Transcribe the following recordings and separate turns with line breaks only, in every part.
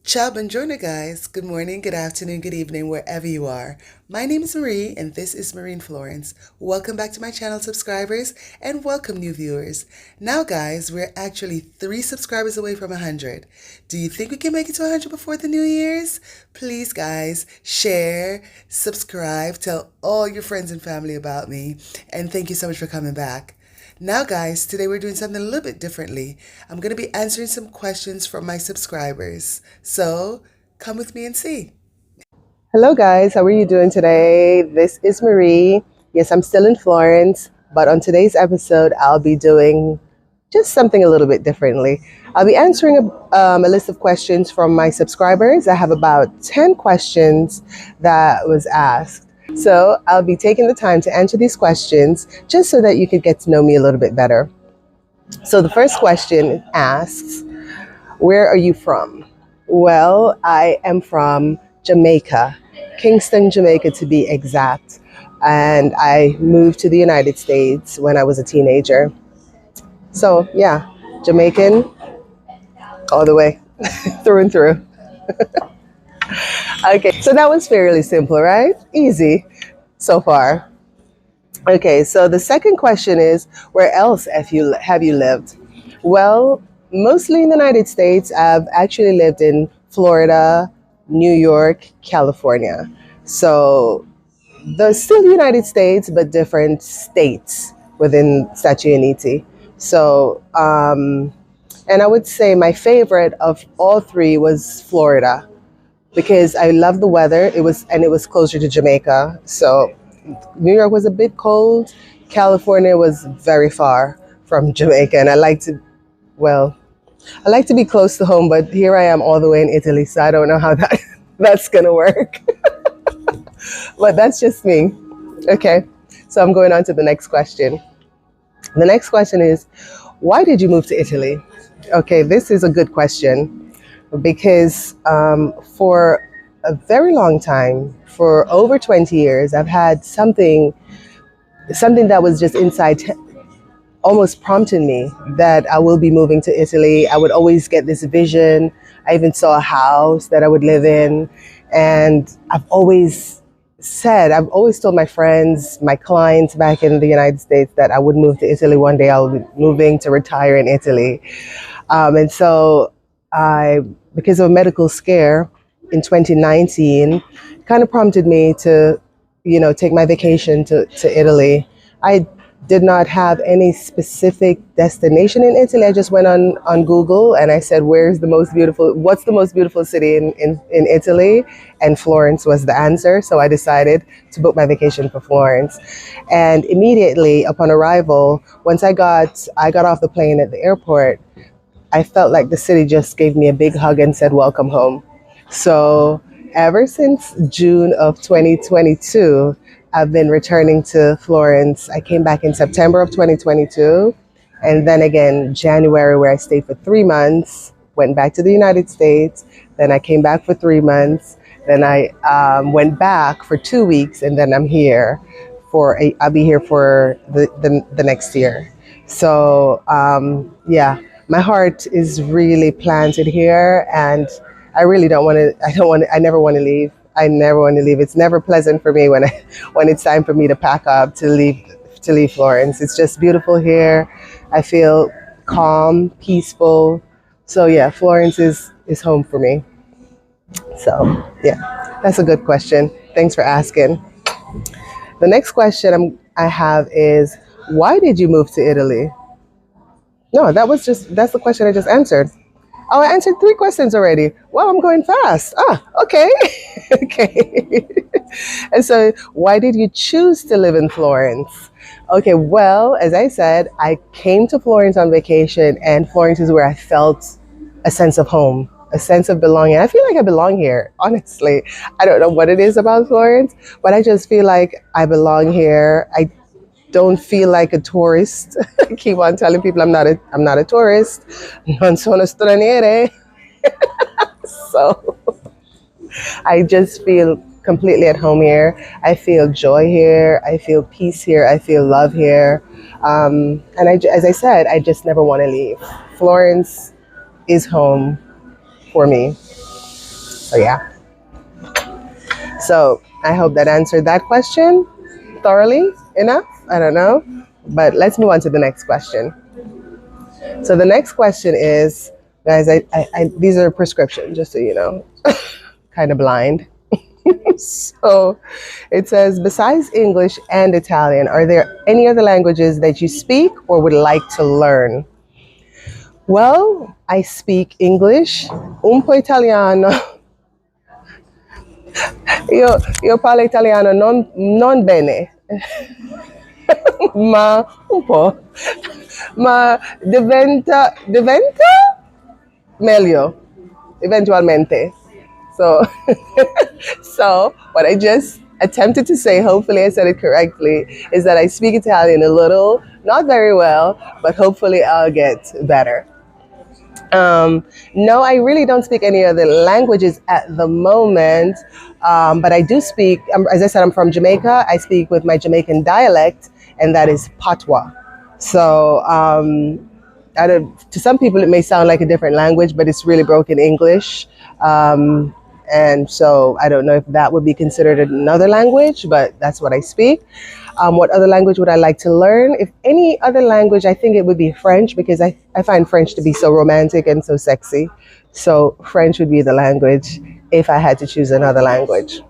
Ciao, buongiorno, guys. Good morning, good afternoon, good evening, wherever you are. My name is Marie, and this is Marie Florence. Welcome back to my channel, subscribers, and welcome new viewers. Now, guys, we're actually 3 subscribers away from 100. Do you think we can make it to 100 before the New Year's? Please, guys, share, subscribe, tell all your friends and family about me, and thank you so much for coming back. Now, guys, today we're doing something a little bit differently. I'm going to be answering some questions from my subscribers. So, come with me and see. Hello, guys. How are you doing today? This is Marie. Yes, I'm still in Florence, but on today's episode, I'll be doing just something a little bit differently. I'll be answering a list of questions from my subscribers. I have about 10 questions that was asked. So I'll be taking the time to answer these questions just so that you could get to know me a little bit better. So the first question asks, where are you from? Well, I am from Jamaica, Kingston, Jamaica to be exact. And I moved to the United States when I was a teenager. So yeah, Jamaican all the way, through and through. Okay, so that was fairly simple, right? Easy so far. Okay, so the second question is, where else have you lived? Well, mostly in the United States. I've actually lived in Florida, New York, California. So still the United States, but different states within Stati Uniti. So, and I would say my favorite of all three was Florida because I love the weather. It was closer to Jamaica. So New York was a bit cold. California was very far from Jamaica, and I like to be close to home, but here I am all the way in Italy, so I don't know how that's gonna work. But that's just me. Okay, so I'm going on to the next question. The next question is, why did you move to Italy? Okay, this is a good question because for a very long time, for over 20 years, I've had something that was just inside almost prompting me that I will be moving to Italy. I would always get this vision. I even saw a house that I would live in. And I've always told my friends, my clients back in the United States that I would move to Italy one day. I'll be moving to retire in Italy. And so because of a medical scare in 2019, kind of prompted me to, take my vacation to Italy. I did not have any specific destination in Italy. I just went on Google and I said, what's the most beautiful city in Italy? And Florence was the answer. So I decided to book my vacation for Florence. And immediately upon arrival, once I got off the plane at the airport, I felt like the city just gave me a big hug and said, welcome home. So ever since June of 2022, I've been returning to Florence. I came back in September of 2022, and then again January, where I stayed for 3 months, went back to the United States, then I came back for 3 months, then I went back for 2 weeks, and then I'll be here for the next year. So yeah, my heart is really planted here, and I really don't want to. I never want to leave. I never want to leave. It's never pleasant for me when it's time for me to pack up to leave Florence. It's just beautiful here. I feel calm, peaceful. So yeah, Florence is home for me. So yeah, that's a good question. Thanks for asking. The next question I have is, why did you move to Italy? No, that's the question I just answered. Oh, I answered 3 questions already. Wow, I'm going fast. Okay. Okay. And so, why did you choose to live in Florence? Okay, well, as I said, I came to Florence on vacation, and Florence is where I felt a sense of home, a sense of belonging. I feel like I belong here, honestly. I don't know what it is about Florence, but I just feel like I belong here. I don't feel like a tourist. I keep on telling people I'm not a tourist. Non sono straniere. So I just feel completely at home here. I feel joy here. I feel peace here. I feel love here. As I said, I just never want to leave. Florence is home for me. So yeah. So I hope that answered that question thoroughly enough. I don't know. But let's move on to the next question. So the next question is, guys, these are prescription, just so you know, kind of blind. So it says, besides English and Italian, are there any other languages that you speak or would like to learn? Well, I speak English, un po' italiano. Io parlo italiano non bene, ma un po'. Ma diventa meglio, eventualmente. So, so what I just attempted to say, hopefully I said it correctly, is that I speak Italian a little, not very well, but hopefully I'll get better. No, I really don't speak any other languages at the moment, but I do speak, as I said, I'm from Jamaica. I speak with my Jamaican dialect, and that is Patois. So, to some people, it may sound like a different language, but it's really broken English. And so I don't know if that would be considered another language, but that's what I speak. What other language would I like to learn? If any other language, I think it would be French, because I find French to be so romantic and so sexy. So French would be the language if I had to choose another language.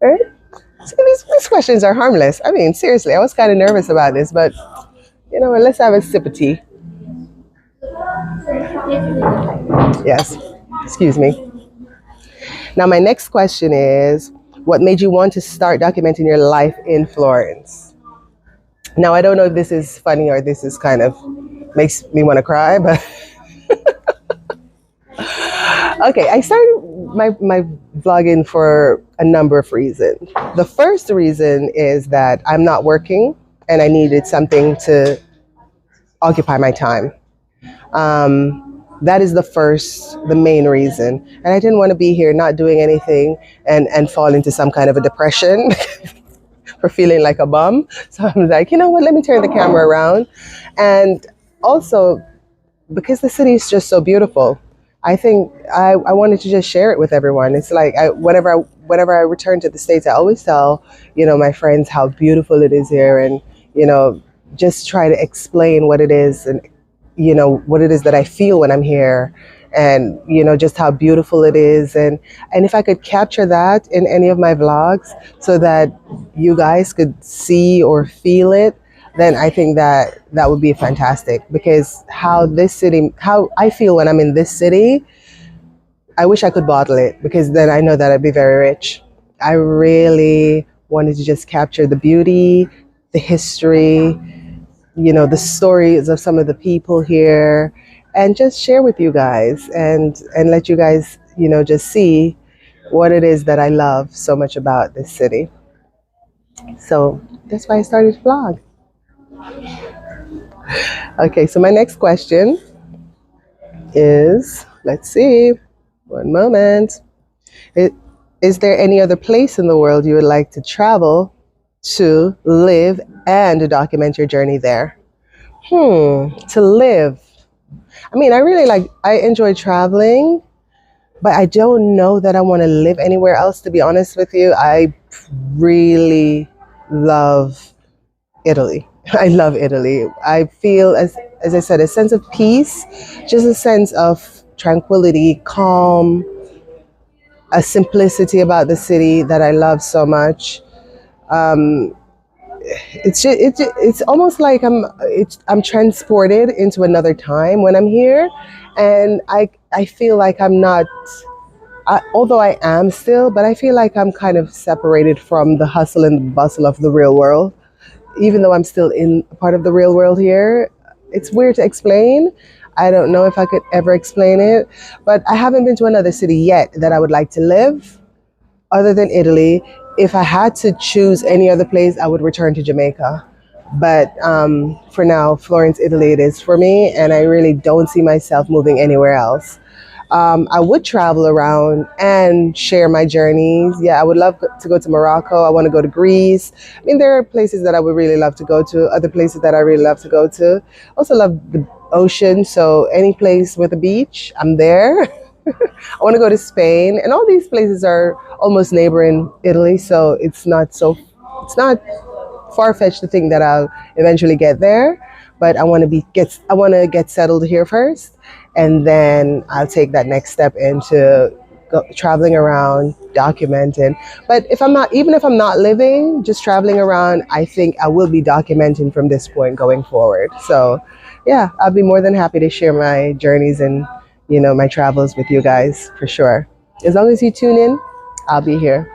All right? So these questions are harmless. I mean, seriously, I was kind of nervous about this, but you know what, let's have a sip of tea. Yes, excuse me. Now, my next question is, what made you want to start documenting your life in Florence? Now, I don't know if this is funny or this is kind of makes me want to cry, but okay, I started my vlogging for a number of reasons. The first reason is that I'm not working and I needed something to occupy my time. That is the main reason. And I didn't want to be here not doing anything and fall into some kind of a depression for feeling like a bum. So I'm like, you know what, let me turn the camera around. And also, because the city is just so beautiful, I think I wanted to just share it with everyone. It's like whenever I return to the States, I always tell, my friends how beautiful it is here, and, just try to explain what it is and what it is that I feel when I'm here, and just how beautiful it is, and if I could capture that in any of my vlogs so that you guys could see or feel it, then I think that would be fantastic. Because how I feel when I'm in this city, I wish I could bottle it, because then I know that I'd be very rich. I really wanted to just capture the beauty, the history, the stories of some of the people here, and just share with you guys and let you guys, just see what it is that I love so much about this city. So that's why I started to vlog. Okay, so my next question is, let's see, one moment. Is there any other place in the world you would like to travel to live and document your journey there? To live. I mean, I enjoy traveling, but I don't know that I want to live anywhere else, to be honest with you. I really love Italy. I love Italy. I feel, as I said, a sense of peace, just a sense of tranquility, calm, a simplicity about the city that I love so much. It's almost like I'm transported into another time when I'm here, and I feel like I'm not, although I am still, but I feel like I'm kind of separated from the hustle and bustle of the real world, even though I'm still in part of the real world here. It's weird to explain. I don't know if I could ever explain it, but I haven't been to another city yet that I would like to live other than Italy. If I had to choose any other place, I would return to Jamaica. But for now, Florence, Italy it is for me, and I really don't see myself moving anywhere else. I would travel around and share my journeys. Yeah, I would love to go to Morocco. I want to go to Greece. I mean, there are places that I would really love to go to, other places that I really love to go to. Also love the ocean, so any place with a beach, I'm there. I want to go to Spain, and all these places are almost neighboring Italy, so it's not far fetched to think that I'll eventually get there. But I want to get settled here first, and then I'll take that next step into traveling around, documenting. But even if I'm not living, just traveling around, I think I will be documenting from this point going forward. So, yeah, I'll be more than happy to share my journeys and my travels with you guys for sure. As long as you tune in, I'll be here.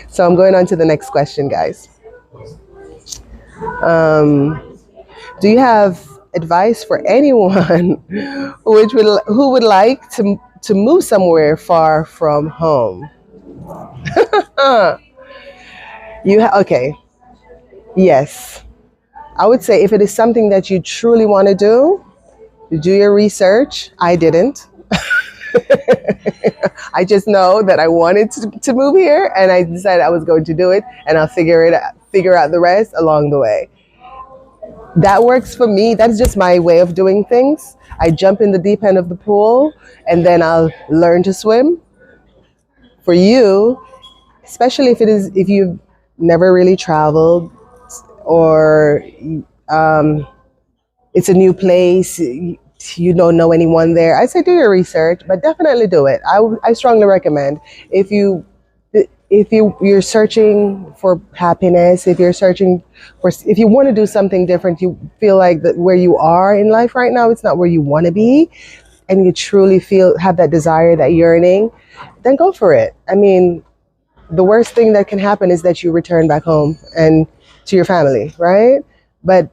So I'm going on to the next question, guys. Do you have advice for anyone who would like to move somewhere far from home? Okay. Yes. I would say if it is something that you truly want to do your research. I didn't. I just know that I wanted to move here, and I decided I was going to do it, and I'll figure out the rest along the way. That works for me. That's just my way of doing things. I jump in the deep end of the pool, and then I'll learn to swim. For you, especially if you've never really traveled, or it's a new place, you don't know anyone there, I say do your research, but definitely do it. I strongly recommend if you're searching for happiness, if you want to do something different, you feel like that where you are in life right now, it's not where you want to be, and you truly have that desire, that yearning, then go for it. I mean, the worst thing that can happen is that you return back home and to your family, right? But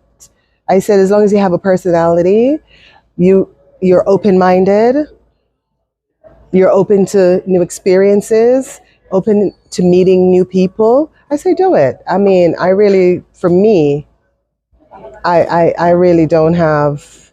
I said, as long as you have a personality, you're open-minded, you're open to new experiences, open to meeting new people, I say do it. I mean, for me, I really don't have,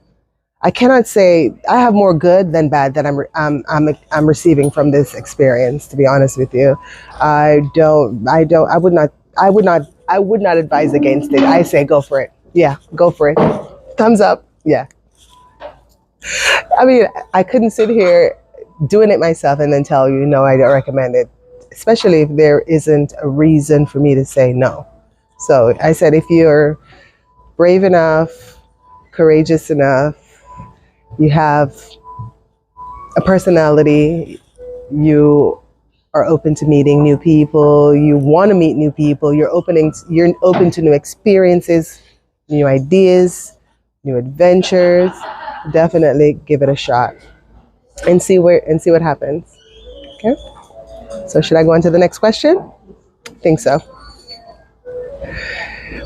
I cannot say I have more good than bad that I'm receiving from this experience, to be honest with you. I would not advise against it. I say go for it. Yeah, go for it. Thumbs up. Yeah. I mean, I couldn't sit here doing it myself and then tell you, no, I don't recommend it, especially if there isn't a reason for me to say no. So I said, if you're brave enough, courageous enough, you have a personality, you are open to meeting new people, you want to meet new people, you're open to new experiences, new ideas, new adventures, definitely give it a shot and see what happens. Okay? So should I go on to the next question? I think so.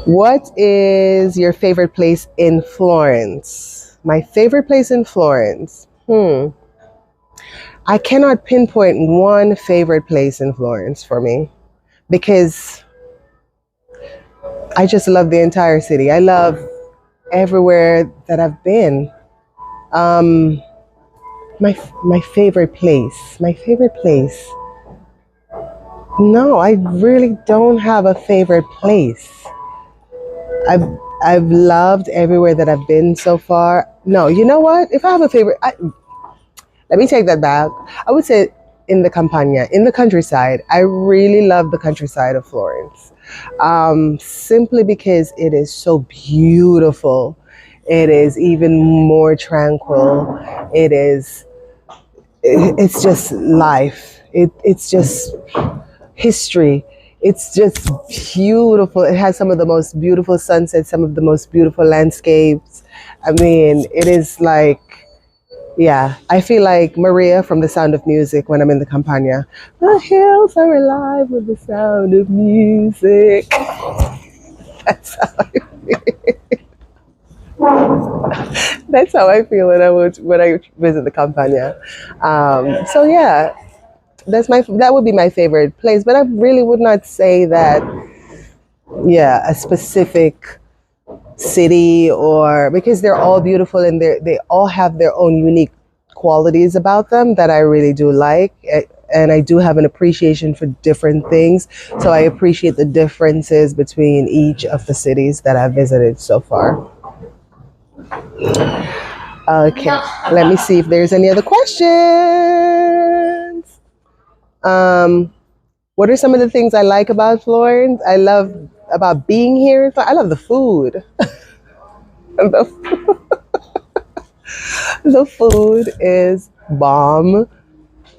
What is your favorite place in Florence? My favorite place in Florence. I cannot pinpoint one favorite place in Florence for me, because I just love the entire city. I love everywhere that I've been. My favorite place. No, I really don't have a favorite place. I've loved everywhere that I've been so far. No, you know what? If I have a favorite, let me take that back. I would say in the Campagna, in the countryside. I really love the countryside of Florence, simply because it is so beautiful. It is even more tranquil. It's just life. It's just history. It's just beautiful. It has some of the most beautiful sunsets, some of the most beautiful landscapes. I mean, it is like, yeah, I feel like Maria from The Sound of Music when I'm in the Campagna. The hills are alive with the sound of music. That's how I feel. That's how I feel when I visit the Campagna. So yeah, that would be my favorite place. But I really would not say that, yeah, a specific city, or because they're all beautiful and they all have their own unique qualities about them that I really do like. And I do have an appreciation for different things. So I appreciate the differences between each of the cities that I've visited so far. Okay, let me see if there's any other questions. Um, what are some of the things I like about Florence? I love about being here. I love the food. The, the food is bomb.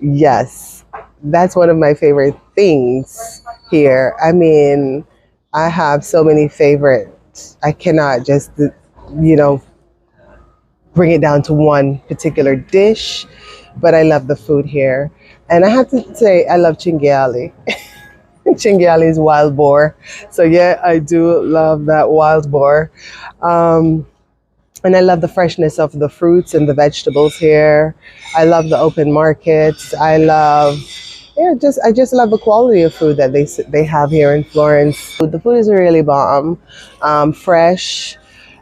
Yes, that's one of my favorite things here. I mean, I have so many favorites. I cannot just, you know, bring it down to one particular dish, but I love the food here. And I have to say, I love cinghiali. Cinghiali is wild boar. So, yeah, I do love that wild boar. Um, and I love the freshness of the fruits and the vegetables here. I love the open markets. I just love the quality of food that they have here in Florence. The food is really bomb, fresh,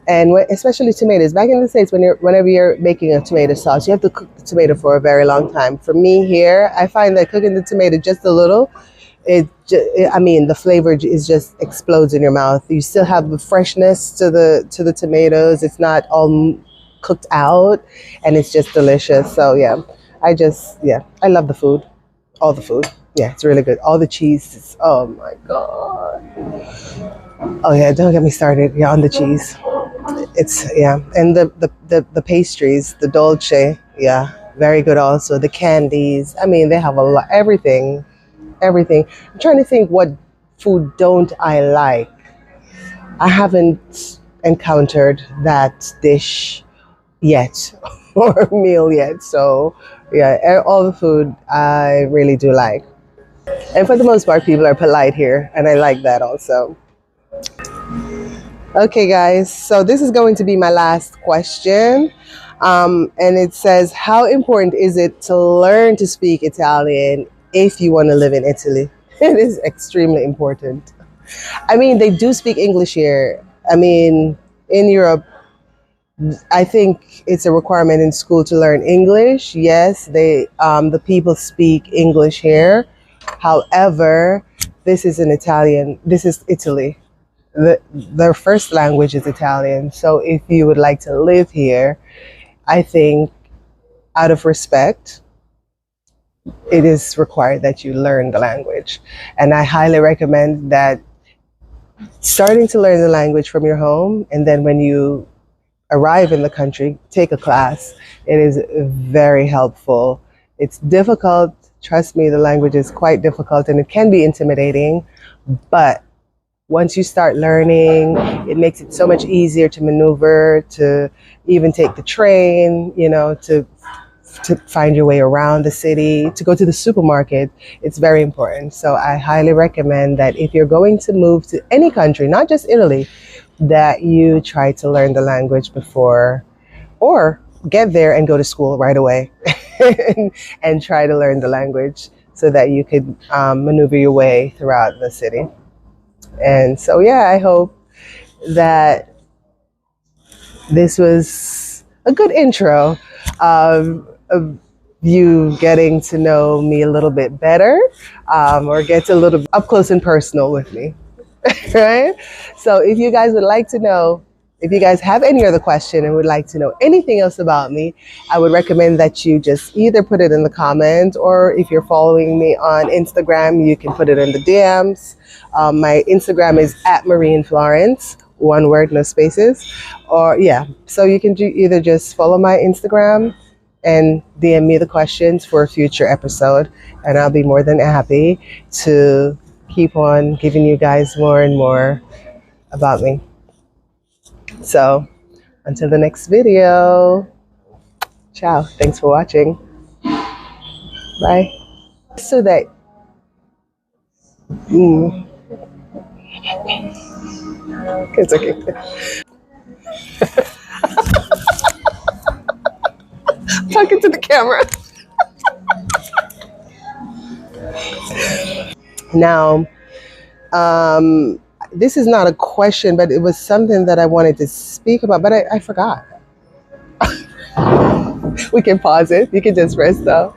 and especially tomatoes. Back in the States, whenever you're making a tomato sauce, you have to cook the tomato for a very long time. For me here, I find that cooking the tomato just a little, I mean, the flavor is just explodes in your mouth. You still have the freshness to the tomatoes. It's not all cooked out, and it's just delicious. So yeah, I love the food, all the food. Yeah, it's really good. All the cheese. Oh my god. Oh yeah, don't get me started. Yeah, on the cheese. It's yeah, and the pastries, the dolce. Yeah, very good also. The candies. I mean, they have a lot. Everything. I'm trying to think what food don't I like. I haven't encountered that dish yet or meal yet. So yeah, all the food I really do like. And for the most part, people are polite here, and I like that also. Okay, guys, so this is going to be my last question. And it says, how important is it to learn to speak Italian if you want to live in Italy? It is extremely important. I mean, they do speak English here. I mean, in Europe, I think it's a requirement in school to learn English. Yes, the people speak English here. However, this is Italy. Their first language is Italian. So if you would like to live here, I think out of respect, it is required that you learn the language. And I highly recommend that starting to learn the language from your home, and then when you arrive in the country, take a class. It is very helpful. It's difficult. Trust me, the language is quite difficult and it can be intimidating, but once you start learning, it makes it so much easier to maneuver, to even take the train, to find your way around the city, to go to the supermarket. It's very important. So I highly recommend that if you're going to move to any country, not just Italy, that you try to learn the language before, or get there and go to school right away and try to learn the language so that you could maneuver your way throughout the city. And so, yeah, I hope that this was a good intro of you getting to know me a little bit better, or get a little up close and personal with me, right? So if you guys would like to know, if you guys have any other question and would like to know anything else about me, I would recommend that you just either put it in the comments, or if you're following me on Instagram, you can put it in the DMs. My Instagram is @MarineFlorence, one word, no spaces. Or yeah, so you can either just follow my Instagram and DM me the questions for a future episode, and I'll be more than happy to keep on giving you guys more and more about me. So until the next video, ciao. Thanks for watching. Bye. So that, it's okay. Talking to the camera. Now, this is not a question, but it was something that I wanted to speak about, but I forgot. We can pause it. You can just rest though.